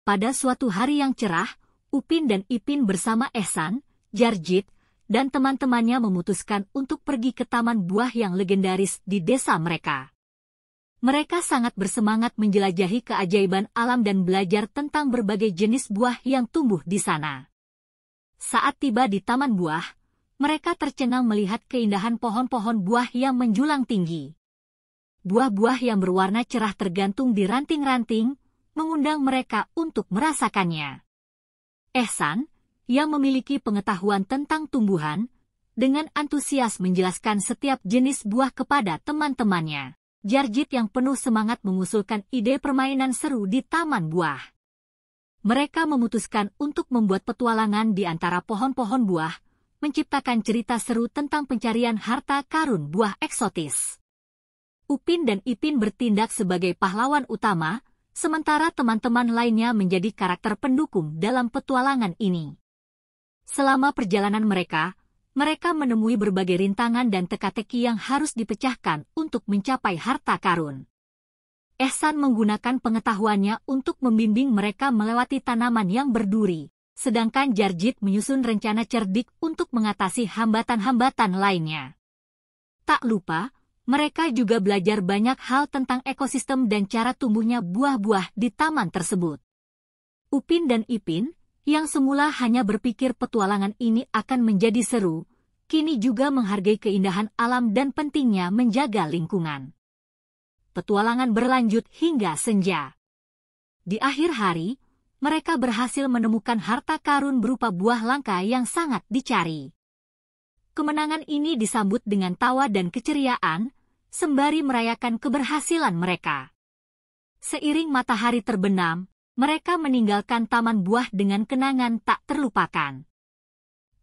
Pada suatu hari yang cerah, Upin dan Ipin bersama Ehsan, Jarjit, dan teman-temannya memutuskan untuk pergi ke taman buah yang legendaris di desa mereka. Mereka sangat bersemangat menjelajahi keajaiban alam dan belajar tentang berbagai jenis buah yang tumbuh di sana. Saat tiba di taman buah, mereka tercengang melihat keindahan pohon-pohon buah yang menjulang tinggi. Buah-buah yang berwarna cerah tergantung di ranting-ranting, mengundang mereka untuk merasakannya. Ehsan, yang memiliki pengetahuan tentang tumbuhan, dengan antusias menjelaskan setiap jenis buah kepada teman-temannya. Jarjit yang penuh semangat mengusulkan ide permainan seru di taman buah. Mereka memutuskan untuk membuat petualangan di antara pohon-pohon buah, menciptakan cerita seru tentang pencarian harta karun buah eksotis. Upin dan Ipin bertindak sebagai pahlawan utama, sementara teman-teman lainnya menjadi karakter pendukung dalam petualangan ini. Selama perjalanan mereka menemui berbagai rintangan dan teka-teki yang harus dipecahkan untuk mencapai harta karun. Ehsan menggunakan pengetahuannya untuk membimbing mereka melewati tanaman yang berduri, sedangkan Jarjit menyusun rencana cerdik untuk mengatasi hambatan-hambatan lainnya. Tak lupa, mereka juga belajar banyak hal tentang ekosistem dan cara tumbuhnya buah-buah di taman tersebut. Upin dan Ipin, yang semula hanya berpikir petualangan ini akan menjadi seru, kini juga menghargai keindahan alam dan pentingnya menjaga lingkungan. Petualangan berlanjut hingga senja. Di akhir hari, mereka berhasil menemukan harta karun berupa buah langka yang sangat dicari. Kemenangan ini disambut dengan tawa dan keceriaan, sembari merayakan keberhasilan mereka. Seiring matahari terbenam, mereka meninggalkan taman buah dengan kenangan tak terlupakan.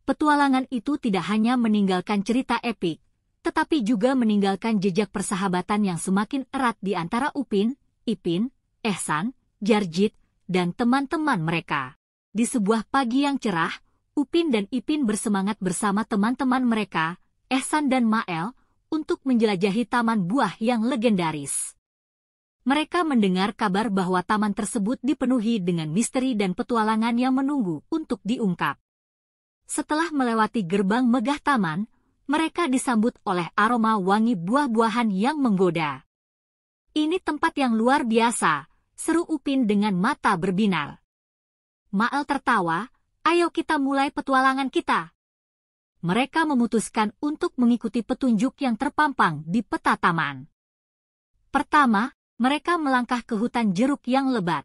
Petualangan itu tidak hanya meninggalkan cerita epik, tetapi juga meninggalkan jejak persahabatan yang semakin erat di antara Upin, Ipin, Ehsan, Jarjit, dan teman-teman mereka. Di sebuah pagi yang cerah, Upin dan Ipin bersemangat bersama teman-teman mereka, Ehsan dan Mael, untuk menjelajahi taman buah yang legendaris. Mereka mendengar kabar bahwa taman tersebut dipenuhi dengan misteri dan petualangan yang menunggu untuk diungkap. Setelah melewati gerbang megah taman, mereka disambut oleh aroma wangi buah-buahan yang menggoda. "Ini tempat yang luar biasa," seru Upin dengan mata berbinar. Mael tertawa, "Ayo kita mulai petualangan kita." Mereka memutuskan untuk mengikuti petunjuk yang terpampang di peta taman. Pertama, mereka melangkah ke hutan jeruk yang lebat.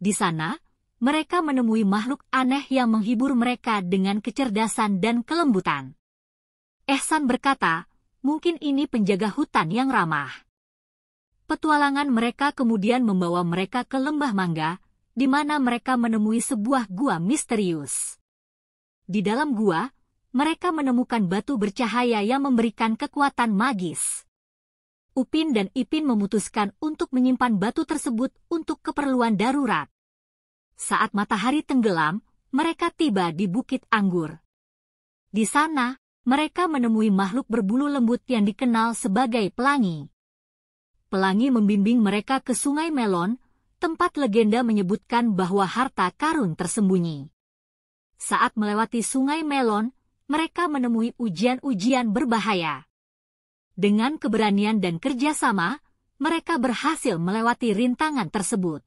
Di sana, mereka menemui makhluk aneh yang menghibur mereka dengan kecerdasan dan kelembutan. Ehsan berkata, "Mungkin ini penjaga hutan yang ramah." Petualangan mereka kemudian membawa mereka ke lembah mangga, di mana mereka menemui sebuah gua misterius. Di dalam gua, mereka menemukan batu bercahaya yang memberikan kekuatan magis. Upin dan Ipin memutuskan untuk menyimpan batu tersebut untuk keperluan darurat. Saat matahari tenggelam, mereka tiba di Bukit Anggur. Di sana, mereka menemui makhluk berbulu lembut yang dikenal sebagai pelangi. Pelangi membimbing mereka ke Sungai Melon, tempat legenda menyebutkan bahwa harta karun tersembunyi. Saat melewati Sungai Melon, mereka menemui ujian-ujian berbahaya. Dengan keberanian dan kerjasama, mereka berhasil melewati rintangan tersebut.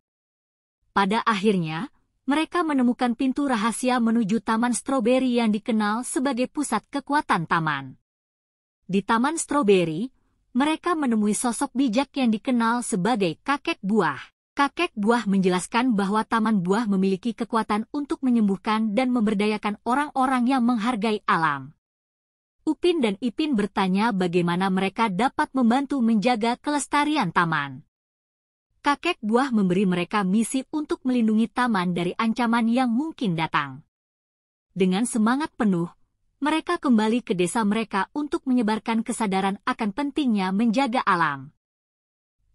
Pada akhirnya, mereka menemukan pintu rahasia menuju Taman Stroberi yang dikenal sebagai pusat kekuatan taman. Di Taman Stroberi, mereka menemui sosok bijak yang dikenal sebagai kakek buah. Kakek buah menjelaskan bahwa taman buah memiliki kekuatan untuk menyembuhkan dan memberdayakan orang-orang yang menghargai alam. Upin dan Ipin bertanya bagaimana mereka dapat membantu menjaga kelestarian taman. Kakek buah memberi mereka misi untuk melindungi taman dari ancaman yang mungkin datang. Dengan semangat penuh, mereka kembali ke desa mereka untuk menyebarkan kesadaran akan pentingnya menjaga alam.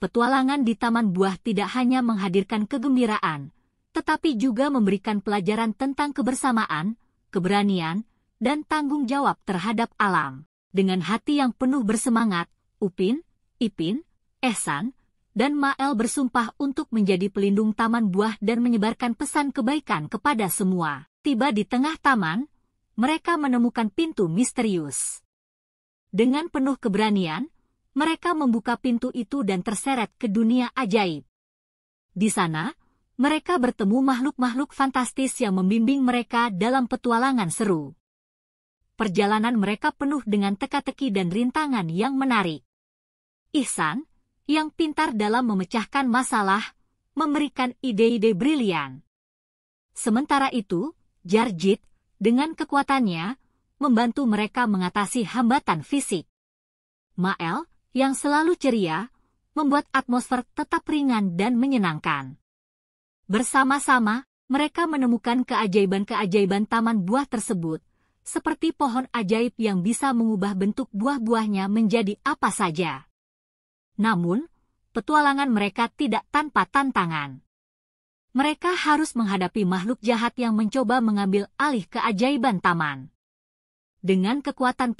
Petualangan di taman buah tidak hanya menghadirkan kegembiraan, tetapi juga memberikan pelajaran tentang kebersamaan, keberanian, dan tanggung jawab terhadap alam. Dengan hati yang penuh bersemangat, Upin, Ipin, Ehsan, dan Mael bersumpah untuk menjadi pelindung taman buah dan menyebarkan pesan kebaikan kepada semua. Tiba di tengah taman, mereka menemukan pintu misterius. Dengan penuh keberanian, mereka membuka pintu itu dan terseret ke dunia ajaib. Di sana, mereka bertemu makhluk-makhluk fantastis yang membimbing mereka dalam petualangan seru. Perjalanan mereka penuh dengan teka-teki dan rintangan yang menarik. Ihsan, yang pintar dalam memecahkan masalah, memberikan ide-ide brilian. Sementara itu, Jarjit, dengan kekuatannya, membantu mereka mengatasi hambatan fisik. Mael, yang selalu ceria, membuat atmosfer tetap ringan dan menyenangkan. Bersama-sama, mereka menemukan keajaiban-keajaiban taman buah tersebut, seperti pohon ajaib yang bisa mengubah bentuk buah-buahnya menjadi apa saja. Namun, petualangan mereka tidak tanpa tantangan. Mereka harus menghadapi makhluk jahat yang mencoba mengambil alih keajaiban taman. Dengan kekuatan